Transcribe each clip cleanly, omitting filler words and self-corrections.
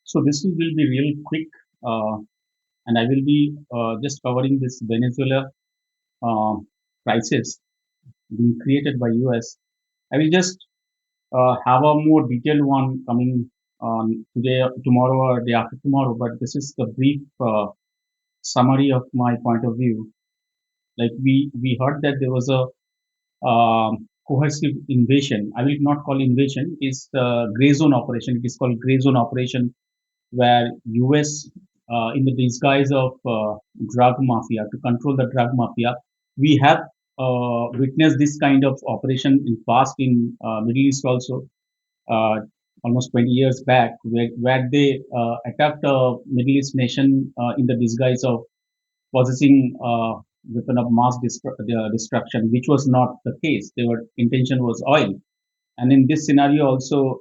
So this will be real quick, uh, and I will be just covering this Venezuela uh, crisis being created by US. I will just have a more detailed one coming on today, tomorrow, or day after tomorrow. But this is the brief summary of my point of view. Like we heard that there was a coercive invasion. I will not call invasion. It's the gray zone operation. It is called gray zone operation where US, in the disguise of drug mafia, to control the drug mafia, we have witnessed this kind of operation in past in Middle East also, uh, almost 20 years back, where they attacked a Middle East nation in the disguise of possessing weapon of mass destruction, which was not the case. Their intention was oil. And in this scenario also,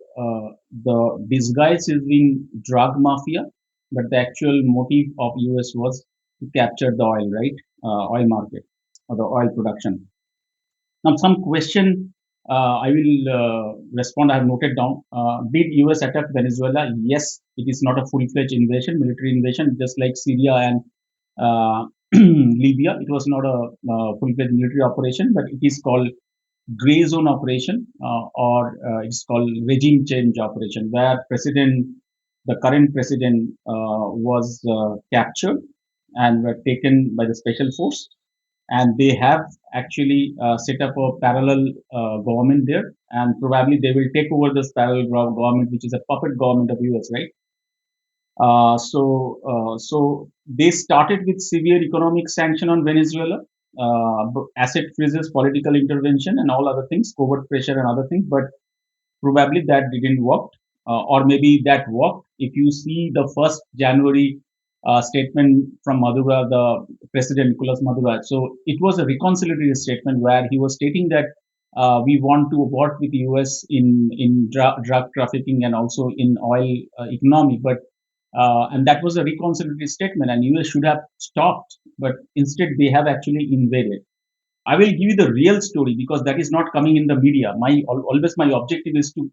the disguise is being drug mafia, but the actual motive of US was to capture the oil, right? Oil market or the oil production. Now, some question I will respond. I have noted down. Did US attack Venezuela? Yes, it is not a full-fledged invasion, military invasion, just like Syria and uh, Libya. It was not a full-fledged military operation, but it is called gray zone operation, or it's called regime change operation, where the current president was captured and were taken by the special force, and they have actually set up a parallel government there, and probably they will take over this parallel government, which is a puppet government of US, right? So they started with severe economic sanction on Venezuela, asset freezes, political intervention, and all other things, covert pressure and other things. But probably that didn't work, or maybe that worked. If you see the first January statement from Maduro, the president Nicolas Maduro, so it was a reconciliatory statement where he was stating that we want to work with US in drug trafficking and also in oil economy, but and that was a reconciliatory statement, and US should have stopped, but instead they have actually invaded. I will give you the real story because that is not coming in the media. Always my objective is to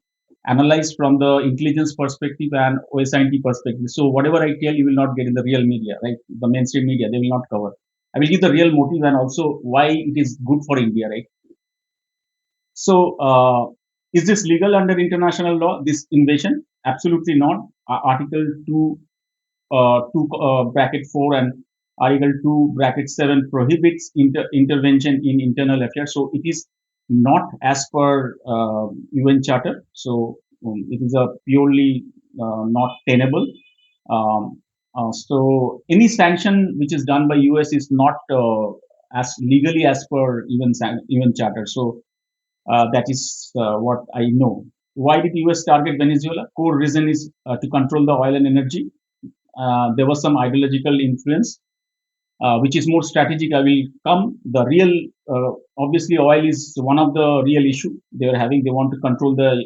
analyze from the intelligence perspective and OSINT perspective. So whatever I tell you will not get in the real media, right? The mainstream media, they will not cover. I will give the real motive and also why it is good for India, right? So is this legal under international law? This invasion? Absolutely not. Article 2 bracket 4 and Article 2 bracket 7 prohibits intervention in internal affairs. So it is not as per UN Charter. So it is a purely not tenable. So any sanction which is done by US is not as legally as per UN Charter. So that is what I know. Why did US target Venezuela? Core reason is to control the oil and energy. There was some ideological influence, which is more strategic. I will come. The real, obviously, oil is one of the real issue they are having. They want to control the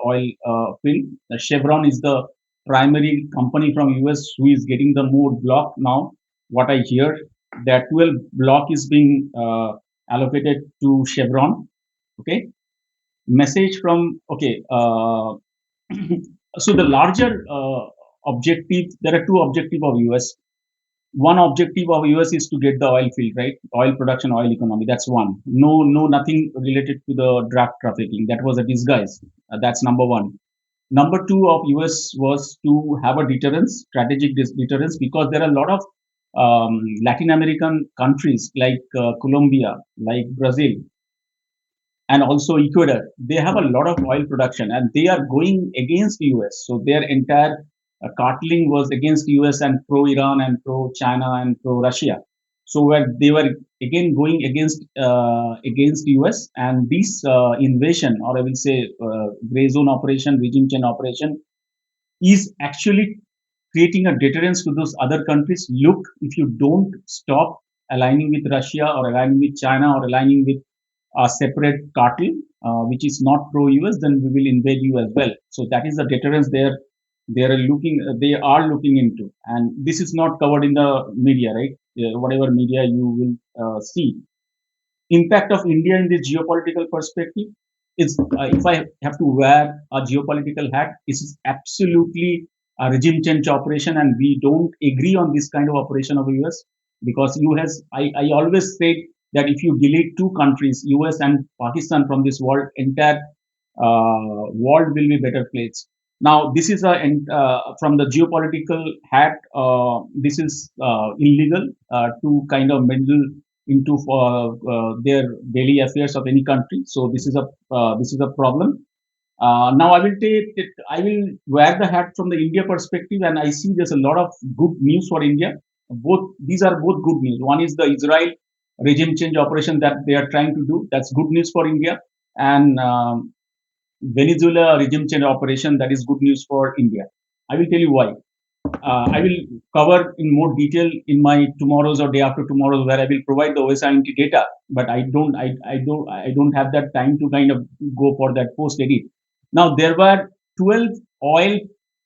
oil field. Chevron is the primary company from US who is getting the more block now. What I hear, that 12 block is being allocated to Chevron. Okay, message from okay. So the larger objective, there are two objectives of US. One objective of US is to get the oil field, right? Oil production, oil economy. That's one. No, nothing related to the drug trafficking. That was a disguise. That's number one. Number two of US was to have a deterrence, strategic deterrence, because there are a lot of Latin American countries like Colombia, like Brazil, and also Ecuador. They have a lot of oil production, and they are going against US. So their entire carteling was against US and pro Iran and pro China and pro Russia. So where they were again going against US, and this invasion, or I will say gray zone operation, regime change operation, is actually creating a deterrence to those other countries. Look, if you don't stop aligning with Russia or aligning with China or aligning with a separate cartel, which is not pro-US, then we will invade you as well. So that is the deterrence they are looking into, and this is not covered in the media, right? Whatever media you will see. Impact of India in this geopolitical perspective is, if I have to wear a geopolitical hat, this is absolutely. regime change operation, and we don't agree on this kind of operation of US, because US, I always say that if you delete two countries, US and Pakistan, from this world, entire world will be better place. Now, this is from the geopolitical hat. This is illegal to kind of meddle into their daily affairs of any country. So this is a problem. Now I will take it, I will wear the hat from the India perspective, and I see there's a lot of good news for India. Both these are both good news. One is the Israel regime change operation that they are trying to do. That's good news for India, and Venezuela regime change operation, that is good news for India. I will tell you why. I will cover in more detail in my tomorrow's or day after tomorrow's, where I will provide the OSINT data. But I don't have that time to kind of go for that post edit. Now there were 12 oil,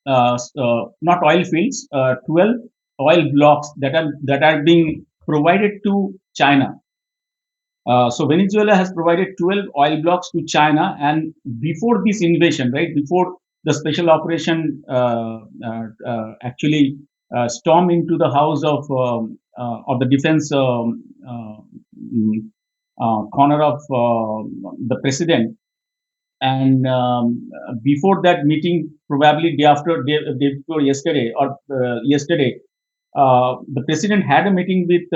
not oil fields, 12 oil blocks that are being provided to China. So Venezuela has provided 12 oil blocks to China, and before this invasion, right before the special operation actually stormed into the house of the defense mm, corner of the president, and before that meeting, probably day before yesterday, or yesterday, the president had a meeting with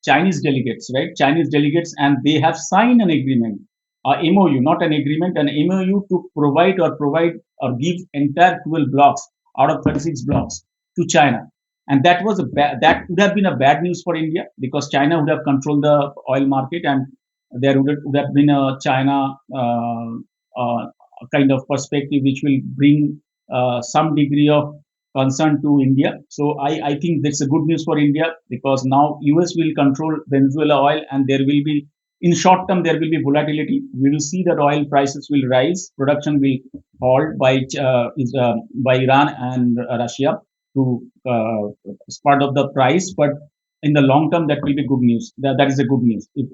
Chinese delegates, right? Chinese delegates, and they have signed an agreement, MOU, not an agreement, an MOU to provide or give entire 12 blocks out of 36 blocks to China. And that would have been a bad news for India, because China would have controlled the oil market, and there would have been a China kind of perspective, which will bring some degree of concern to India. So I think that's a good news for India, because now US will control Venezuela oil, and there will be, in short term, there will be volatility. We will see that oil prices will rise, production will halt by Iran and Russia to as part of the price, but in the long term, that will be good news. That is a good news if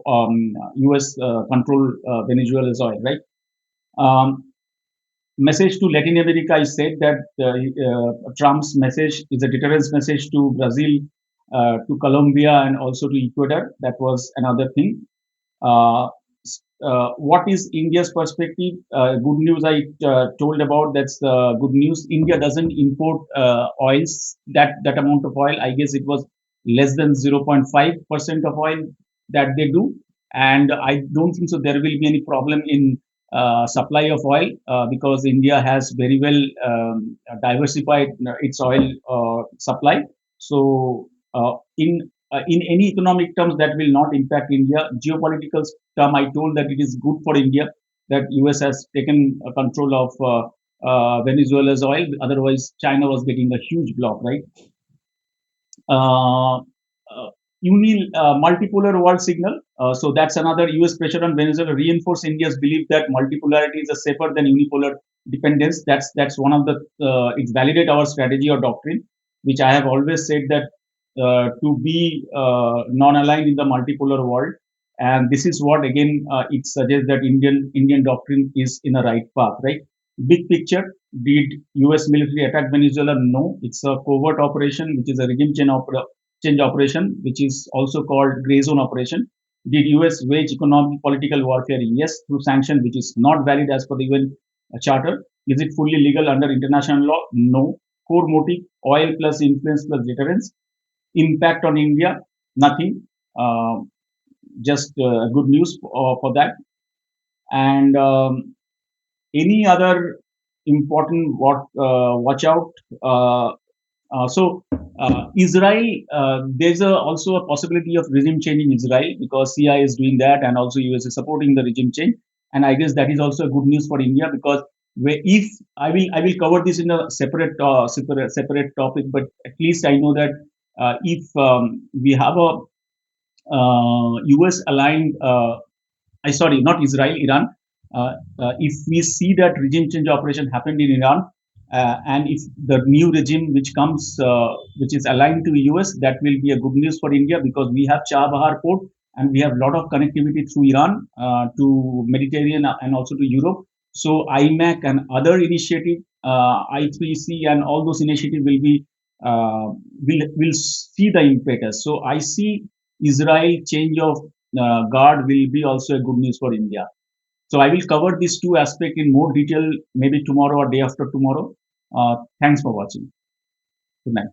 US control Venezuela's oil, right? Um, Message to Latin America, I said that Trump's message is a deterrence message to Brazil, to Colombia, and also to Ecuador. That was another thing. Uh, what is India's perspective? Good news I told about. That's the good news. India doesn't import oils, that amount of oil. I guess it was less than 0.5% of oil that they do, and I don't think so. There will be any problem in supply of oil, because India has very well diversified its oil supply. So in any economic terms, that will not impact India. Geopolitical term, I told that it is good for India that US has taken control of Venezuela's oil. Otherwise, China was getting a huge block, right? Uh, Multipolar world signal. So that's another US pressure on Venezuela reinforce India's belief that multipolarity is a safer than unipolar dependence. That's one of the it's validate our strategy or doctrine, which I have always said that to be non-aligned in the multipolar world, and this is what again it suggests that Indian doctrine is in a right path, right? Big picture: did US military attack Venezuela? No, it's a covert operation, which is a regime change operation, which is also called gray zone operation. Did US wage economic political warfare? Yes, through sanction, which is not valid as per the UN Charter. Is it fully legal under international law? No. Core motive: oil plus influence plus deterrence. Impact on India? Nothing. Just good news for that. And any other important watch out? Israel, there's also a possibility of regime change in Israel, because CIA is doing that, and also US is supporting the regime change. And I guess that is also a good news for India, because if I will cover this in a separate topic, but at least I know that if we have a US aligned, I sorry, not Israel, Iran. If we see that regime change operation happened in Iran, and if the new regime which comes, which is aligned to US, that will be a good news for India, because we have Chabahar port, and we have a lot of connectivity through Iran to Mediterranean and also to Europe. So IMAC and other initiative I3C and all those initiatives will see the impetus. So I see Israel change of guard will be also a good news for India. So I will cover these two aspects in more detail maybe tomorrow or day after tomorrow. Thanks for watching. Good night.